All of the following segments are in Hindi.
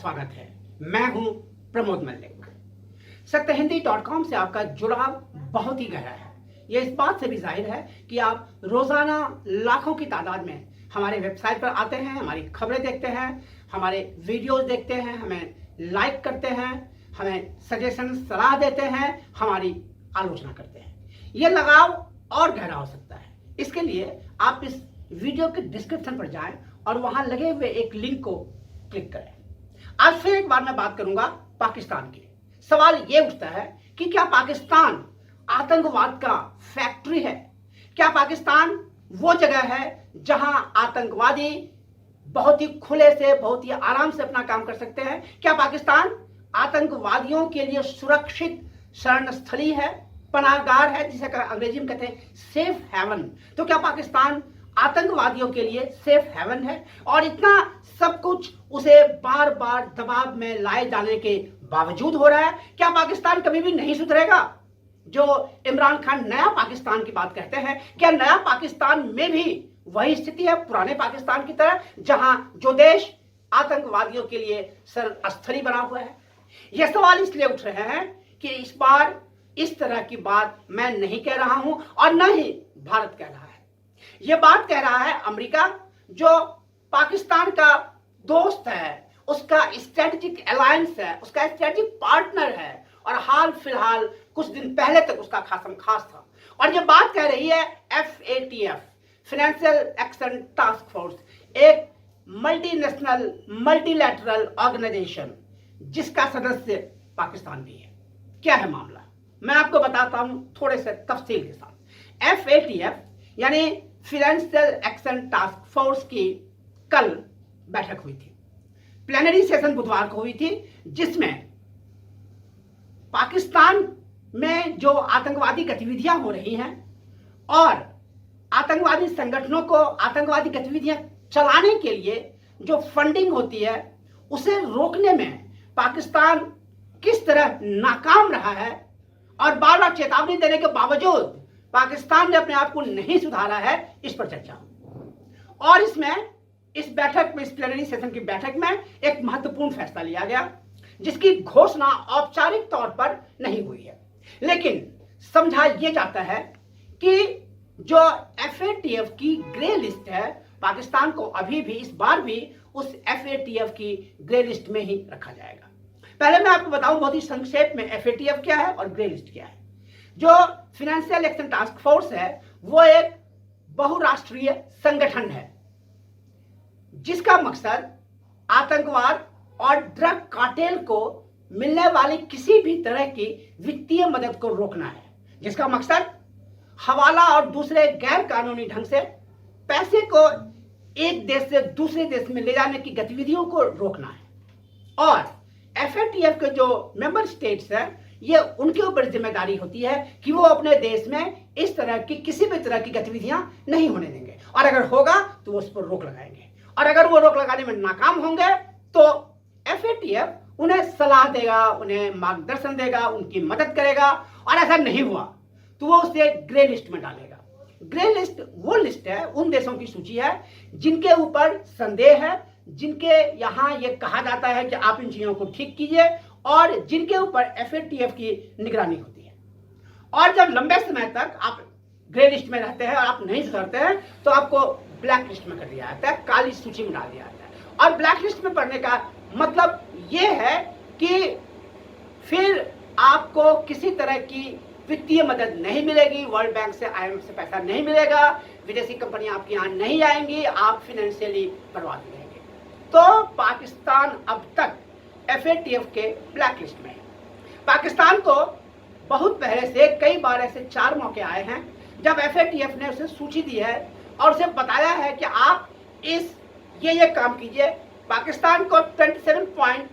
स्वागत है। मैं हूं प्रमोद मल्लिक। सत्यहिंदी.com से आपका जुड़ाव बहुत ही गहरा है। ये इस बात से भी जाहिर है कि आप रोजाना लाखों की तादाद में हमारे वेबसाइट पर आते हैं, हमारी खबरें देखते हैं, हमारे वीडियोस देखते हैं, हमें लाइक करते हैं, हमें सजेशन सलाह देते हैं, हमारी आलोचना करते हैं। ये लगाव और गहरा हो सकता है। इसके लिए आप इस वीडियो के डिस्क्रिप्शन पर जाएं और वहां लगे हुए एक लिंक को क्लिक करें। आज फिर एक बार मैं बात करूंगा पाकिस्तान की। सवाल यह उठता है कि क्या पाकिस्तान आतंकवाद का फैक्ट्री है? क्या पाकिस्तान वो जगह है जहां आतंकवादी बहुत ही खुले से, बहुत ही आराम से अपना काम कर सकते हैं? क्या पाकिस्तान आतंकवादियों के लिए सुरक्षित शरण स्थली है, पनाहगार है, जिसे अंग्रेजी में कहते हैं सेफ हेवन? तो क्या पाकिस्तान आतंकवादियों के लिए सेफ हेवन है? और इतना सब कुछ उसे बार बार दबाव में लाए जाने के बावजूद हो रहा है। क्या पाकिस्तान कभी भी नहीं सुधरेगा? जो इमरान खान नया पाकिस्तान की बात कहते हैं, क्या नया पाकिस्तान में भी वही स्थिति है पुराने पाकिस्तान की तरह, जहां जो देश आतंकवादियों के लिए स्थली बना हुआ है? यह सवाल इसलिए उठ रहे हैं कि इस बार इस तरह की बात मैं नहीं कह रहा हूं और न ही भारत कह रहा है। यह बात कह रहा है अमेरिका, जो पाकिस्तान का दोस्त है, उसका स्ट्रेटेजिक अलायंस है, उसका स्ट्रेटेजिक पार्टनर है और हाल फिलहाल कुछ दिन पहले तक उसका खासम खास था। और यह बात कह रही है FATF, financial action task force, एक मल्टीनेशनल मल्टीलैटरल ऑर्गेनाइजेशन जिसका सदस्य पाकिस्तान भी है। क्या है मामला, मैं आपको बताता हूं थोड़े से तफसील के साथ। FATF यानी फाइनेंशियल एक्शन टास्क फोर्स की कल बैठक हुई थी, प्लेनरी सेशन बुधवार को हुई थी, जिसमें पाकिस्तान में जो आतंकवादी गतिविधियां हो रही हैं और आतंकवादी संगठनों को आतंकवादी गतिविधियां चलाने के लिए जो फंडिंग होती है, उसे रोकने में पाकिस्तान किस तरह नाकाम रहा है और बार बार चेतावनी देने के बावजूद पाकिस्तान ने अपने आप को नहीं सुधारा है, इस पर चर्चा हुई। और इसमें इस बैठक में, इस प्लेनरी सेशन की बैठक में एक महत्वपूर्ण फैसला लिया गया, जिसकी घोषणा औपचारिक तौर पर नहीं हुई है, लेकिन समझा यह जाता है कि जो FATF की ग्रे लिस्ट है, पाकिस्तान को अभी भी, इस बार भी उस FATF की ग्रे लिस्ट में ही रखा जाएगा। पहले मैं आपको बताऊं बहुत ही संक्षेप में FATF क्या है और ग्रे लिस्ट क्या है। जो फाइनेंशियल एक्शन टास्क फोर्स है वो एक बहुराष्ट्रीय संगठन है जिसका मकसद आतंकवाद और ड्रग कार्टेल को मिलने वाली किसी भी तरह की वित्तीय मदद को रोकना है, जिसका मकसद हवाला और दूसरे गैर कानूनी ढंग से पैसे को एक देश से दूसरे देश में ले जाने की गतिविधियों को रोकना है। और FATF के जो मेंबर स्टेट्स हैं, ये उनके ऊपर जिम्मेदारी होती है कि वो अपने देश में इस तरह की किसी भी तरह की गतिविधियां नहीं होने देंगे, और अगर होगा तो वो उस पर रोक लगाएंगे, और अगर वो रोक लगाने में नाकाम होंगे तो FATF उन्हें सलाह देगा, उन्हें मार्गदर्शन देगा, उनकी मदद करेगा, और ऐसा नहीं हुआ तो वो उसे ग्रे लिस्ट में डालेगा। ग्रे लिस्ट वो लिस्ट है, उन देशों की सूची है जिनके ऊपर संदेह है, जिनके यहाँ ये कहा जाता है कि आप इन चीजों को ठीक कीजिए, और जिनके ऊपर FATF की निगरानी होती है। और जब लंबे समय तक आप ग्रे लिस्ट में रहते हैं और आप नहीं सुधरते हैं तो आपको ब्लैक लिस्ट में कर दिया जाता है, काली सूची में डाल दिया जाता है। और ब्लैक लिस्ट में पड़ने का मतलब ये है कि फिर आपको किसी तरह की वित्तीय मदद नहीं मिलेगी, वर्ल्ड बैंक से, IMF से पैसा नहीं मिलेगा, विदेशी कंपनियां आपके यहाँ नहीं आएंगी, आप फाइनेंशियली बर्बाद रहेंगे। तो पाकिस्तान अब तक FATF के ब्लैक लिस्ट में है। पाकिस्तान को बहुत पहले से कई बार ऐसे 4 मौके आए हैं जब FATF ने उसे सूची दी है और उसे बताया है कि आप ये काम कीजिए। पाकिस्तान को 27 पॉइंट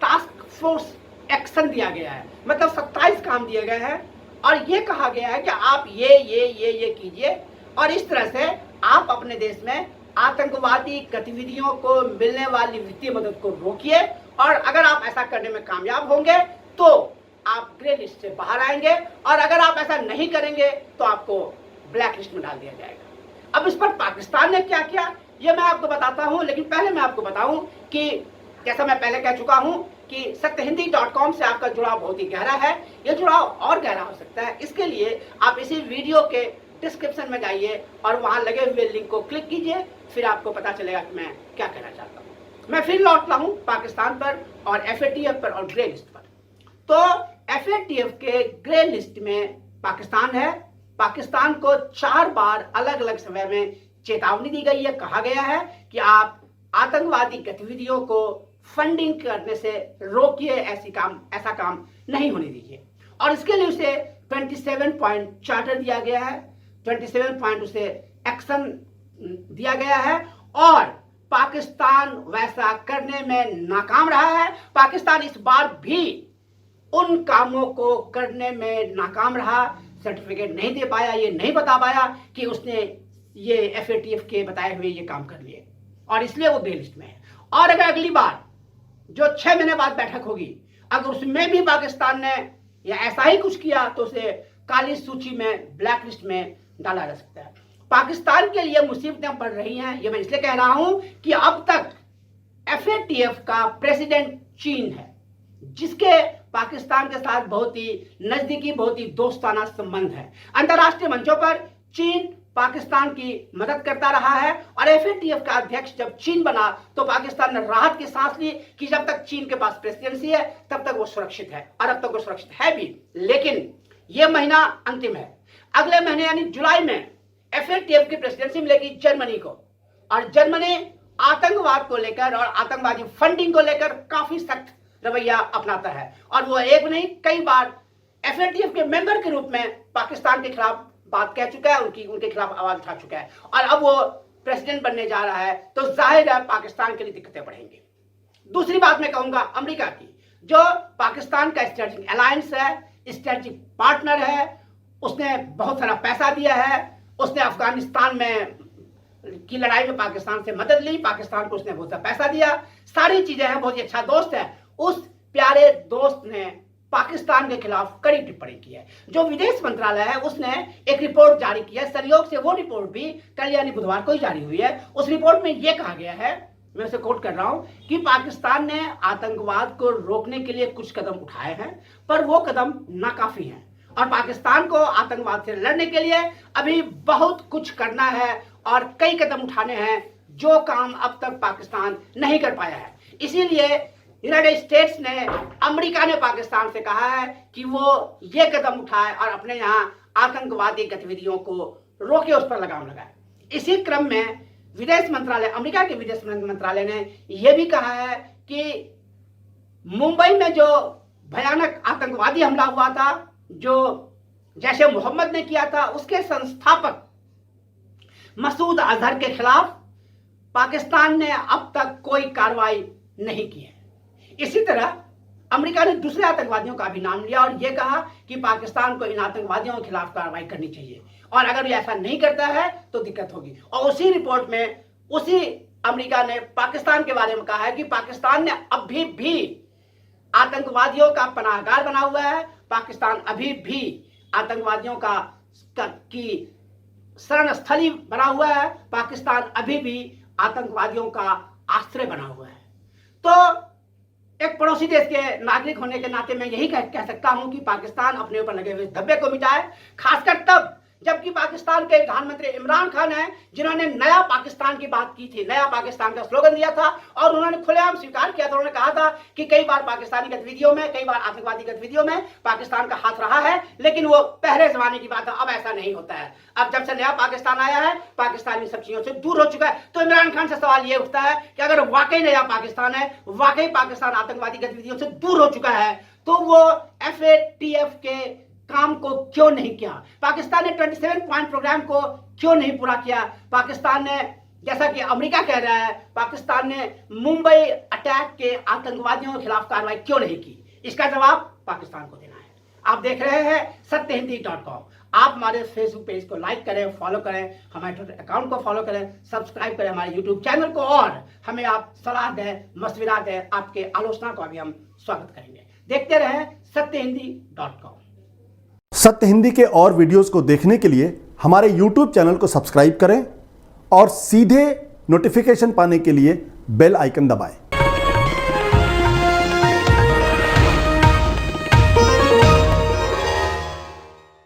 टास्क फोर्स एक्शन दिया गया है, मतलब 27 काम दिए गए हैं, और ये कहा गया है कि आप ये कीजिए, और इस तरह से आप अपने देश में आतंकवादी गतिविधियों को मिलने वाली वित्तीय मदद को रोकिए, और अगर आप ऐसा करने में कामयाब होंगे तो आप ग्रे लिस्ट से बाहर आएंगे, और अगर आप ऐसा नहीं करेंगे तो आपको ब्लैक लिस्ट में डाल दिया जाएगा। अब इस पर पाकिस्तान ने क्या किया ये मैं आपको बताता हूं, लेकिन पहले मैं आपको बताऊं कि जैसा मैं पहले कह चुका हूं कि सत्यहिंदी.com से आपका जुड़ाव बहुत ही गहरा है। ये जुड़ाव और गहरा हो सकता है। इसके लिए आप इसी वीडियो के डिस्क्रिप्शन में जाइए और वहां लगे हुए लिंक को क्लिक कीजिए, फिर आपको पता चलेगा कि मैं क्या कहना चाहता हूं। मैं फिर लौटता हूं पाकिस्तान पर और FATF पर और ग्रे लिस्ट पर। तो FATF के ग्रे लिस्ट में पाकिस्तान है। पाकिस्तान को 4 बार अलग अलग समय में चेतावनी दी गई है। कहा गया है कि आप आतंकवादी गतिविधियों को फंडिंग करने से रोकिए, ऐसा काम नहीं होने दीजिए। और इसके लिए उसे 27 पॉइंट चार्टर दिया गया है, 27 पॉइंट उसे एक्शन दिया गया है और पाकिस्तान वैसा करने में नाकाम रहा है। पाकिस्तान इस बार भी उन कामों को करने में नाकाम रहा, सर्टिफिकेट नहीं दे पाया, ये नहीं बता पाया कि उसने ये FATF के बताए हुए ये काम कर लिए और इसलिए वो ग्रे लिस्ट में है। और अगर अगली बार जो 6 महीने बाद बैठक होगी, अगर उसमें भी पाकिस्तान ने या ऐसा ही कुछ किया तो उसे काली सूची में, ब्लैक लिस्ट में डाला जा सकता है। पाकिस्तान के लिए मुसीबतें बढ़ रही हैं। ये मैं इसलिए कह रहा हूं कि अब तक FATF का प्रेसिडेंट चीन है, जिसके पाकिस्तान के साथ बहुत ही नजदीकी, बहुत ही दोस्ताना संबंध है। अंतर्राष्ट्रीय मंचों पर चीन पाकिस्तान की मदद करता रहा है और FATF का अध्यक्ष जब चीन बना तो पाकिस्तान ने राहत की सांस ली कि जब तक चीन के पास प्रेसिडेंसी है तब तक वो सुरक्षित है, और अब तक वो सुरक्षित है भी। लेकिन ये महीना अंतिम है। अगले महीने यानी जुलाई में FATF की प्रेसिडेंसी मिलेगी जर्मनी को, और जर्मनी आतंकवाद को लेकर और आतंकवादी फंडिंग को लेकर काफी सख्त रवैया अपनाता है और वो एक नहीं कई बार FATF के मेंबर के रूप में पाकिस्तान के खिलाफ बात कह चुका है, उनके खिलाफ आवाज उठा चुका है। और अब वो प्रेसिडेंट बनने जा रहा है तो जाहिर है पाकिस्तान के लिए दिक्कतें बढ़ेंगी। दूसरी बात मैं कहूंगा अमेरिका की, जो पाकिस्तान का स्ट्रेटेजिक अलायंस है, स्ट्रेटेजिक पार्टनर है। उसने बहुत सारा पैसा दिया है, उसने अफगानिस्तान में की लड़ाई में पाकिस्तान से मदद ली, पाकिस्तान को उसने बहुत सा पैसा दिया, सारी चीजें हैं, बहुत ही अच्छा दोस्त है। उस प्यारे दोस्त ने पाकिस्तान के खिलाफ कड़ी टिप्पणी की है। जो विदेश मंत्रालय है उसने एक रिपोर्ट जारी की है, संयोग से वो रिपोर्ट भी कल यानी बुधवार को ही जारी हुई है। उस रिपोर्ट में यह कहा गया है, मैं उसे कोट कर रहा हूं, कि पाकिस्तान ने आतंकवाद को रोकने के लिए कुछ कदम उठाए हैं, पर वो कदम नाकाफी हैं और पाकिस्तान को आतंकवाद से लड़ने के लिए अभी बहुत कुछ करना है और कई कदम उठाने हैं जो काम अब तक पाकिस्तान नहीं कर पाया है। इसीलिए यूनाइटेड स्टेट्स ने, अमेरिका ने पाकिस्तान से कहा है कि वो ये कदम उठाए और अपने यहाँ आतंकवादी गतिविधियों को रोके, उस पर लगाम लगाए। इसी क्रम में विदेश मंत्रालय, अमेरिका के विदेश मंत्रालय ने यह भी कहा है कि मुंबई में जो भयानक आतंकवादी हमला हुआ था, जो जैश ए मोहम्मद ने किया था, उसके संस्थापक मसूद अजहर के खिलाफ पाकिस्तान ने अब तक कोई कार्रवाई नहीं की है। इसी तरह अमेरिका ने दूसरे आतंकवादियों का भी नाम लिया और यह कहा कि पाकिस्तान को इन आतंकवादियों के खिलाफ कार्रवाई करनी चाहिए और अगर ये ऐसा नहीं करता है तो दिक्कत होगी। और उसी रिपोर्ट में उसी अमेरिका ने पाकिस्तान के बारे में कहा है कि पाकिस्तान ने अभी भी आतंकवादियों का पनाहगार बना हुआ है, पाकिस्तान अभी भी आतंकवादियों की शरण स्थली बना हुआ है, पाकिस्तान अभी भी आतंकवादियों का आश्रय बना हुआ है। तो एक पड़ोसी देश के नागरिक होने के नाते मैं यही कह सकता हूं कि पाकिस्तान अपने ऊपर लगे हुए धब्बे को मिटाए, खासकर तब जबकि पाकिस्तान के प्रधानमंत्री इमरान खान हैं, जिन्होंने नया पाकिस्तान की बात की थी, नया पाकिस्तान का स्लोगन दिया था और उन्होंने खुलेआम स्वीकार किया था। उन्होंने कहा था कि कई बार पाकिस्तानी गतिविधियों में, कई बार आतंकवादी गतिविधियों में पाकिस्तान का हाथ रहा है, लेकिन वो पहले जमाने की बात है, अब ऐसा नहीं होता है। अब जब से नया पाकिस्तान आया है, पाकिस्तान इन सब चीजों से दूर हो चुका है। तो इमरान खान से सवाल ये उठता है कि अगर वाकई नया पाकिस्तान है, वाकई पाकिस्तान आतंकवादी गतिविधियों से दूर हो चुका है, तो वो FATF के काम को क्यों नहीं किया? पाकिस्तान ने 27 पॉइंट प्रोग्राम को क्यों नहीं पूरा किया? पाकिस्तान ने, जैसा कि अमेरिका कह रहा है, पाकिस्तान ने मुंबई अटैक के आतंकवादियों के खिलाफ कार्रवाई क्यों नहीं की? इसका जवाब पाकिस्तान को देना है। आप देख रहे हैं सत्यहिंदी.com। आप हमारे फेसबुक पेज को लाइक करें, फॉलो करें, हमारे ट्विटर अकाउंट को फॉलो करें, सब्सक्राइब करें हमारे यूट्यूब चैनल को और हमें आप सलाह दें, मशविरा दें, आपके आलोचना को भी हम स्वागत करेंगे। देखते रहें सत्यहिंदी.com। सत्य हिंदी के और वीडियोस को देखने के लिए हमारे YouTube चैनल को सब्सक्राइब करें और सीधे नोटिफिकेशन पाने के लिए बेल आइकन दबाएं।